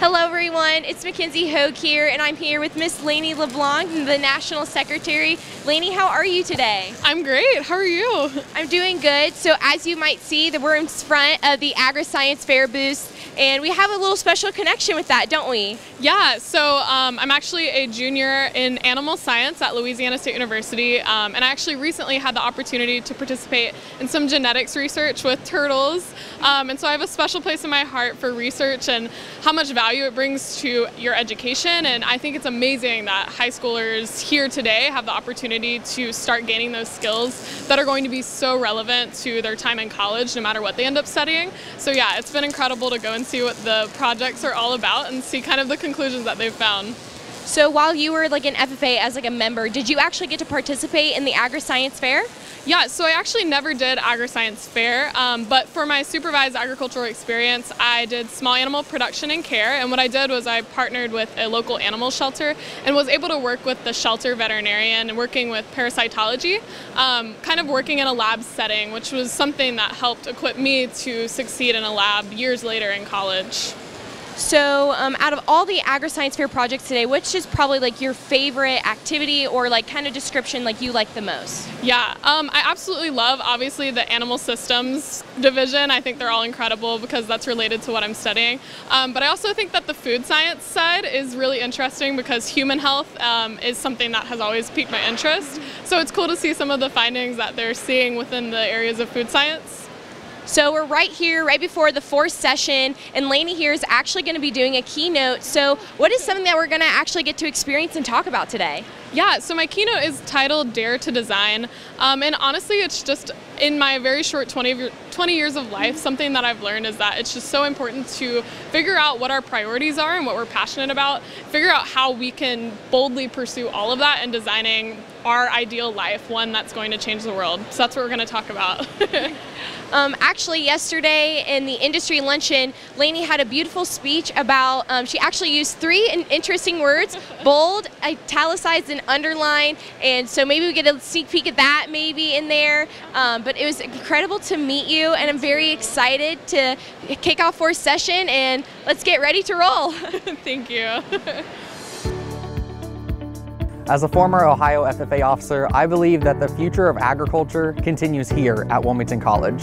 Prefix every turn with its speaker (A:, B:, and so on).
A: Hello everyone, it's Mackenzie Hoog here, and I'm here with Miss Layni LeBlanc, the National Secretary. Layni, how are you today?
B: I'm great, how are you?
A: I'm doing good. So as you might see, we're in front of the Agri-Science Fair booth, and we have a little special connection with that, don't we?
B: Yeah, so I'm actually a junior in animal science at Louisiana State University, and I actually recently had the opportunity to participate in some genetics research with turtles, and so I have a special place in my heart for research and how much value it brings to your education, and I think it's amazing that high schoolers here today have the opportunity to start gaining those skills that are going to be so relevant to their time in college no matter what they end up studying. So yeah, it's been incredible to go and see what the projects are all about and see kind of the conclusions that they've found.
A: So while you were like an FFA as like a member, did you actually get to participate in the Agri-Science Fair?
B: Yeah, so I actually never did Agri-Science Fair, but for my supervised agricultural experience, I did small animal production and care, and what I did was I partnered with a local animal shelter and was able to work with the shelter veterinarian and working with parasitology, kind of working in a lab setting, which was something that helped equip me to succeed in a lab years later in college.
A: So out of all the Agri-Science Fair projects today, which is probably like your favorite activity or like kind of description like you like the most?
B: Yeah, I absolutely love obviously the animal systems division. I think they're all incredible because that's related to what I'm studying. But I also think that the food science side is really interesting because human health is something that has always piqued my interest. So it's cool to see some of the findings that they're seeing within the areas of food science.
A: So we're right here, right before the fourth session, and Layni here is actually going to be doing a keynote. So what is something that we're going to actually get to experience and talk about today?
B: Yeah, so my keynote is titled Dare to Design, and honestly it's just in my very short 20 years of life, something that I've learned is that it's just so important to figure out what our priorities are and what we're passionate about, figure out how we can boldly pursue all of that in designing our ideal life, one that's going to change the world. So that's what we're going to talk about.
A: Actually, yesterday in the industry luncheon, Layni had a beautiful speech about, she actually used three interesting words, bold, italicized, and underline, and so maybe we get a sneak peek at that maybe in there, but it was incredible to meet you, and I'm very excited to kick off fourth session, and let's get ready to roll.
B: Thank you.
C: As a former Ohio FFA officer, I believe that the future of agriculture continues here at Wilmington College.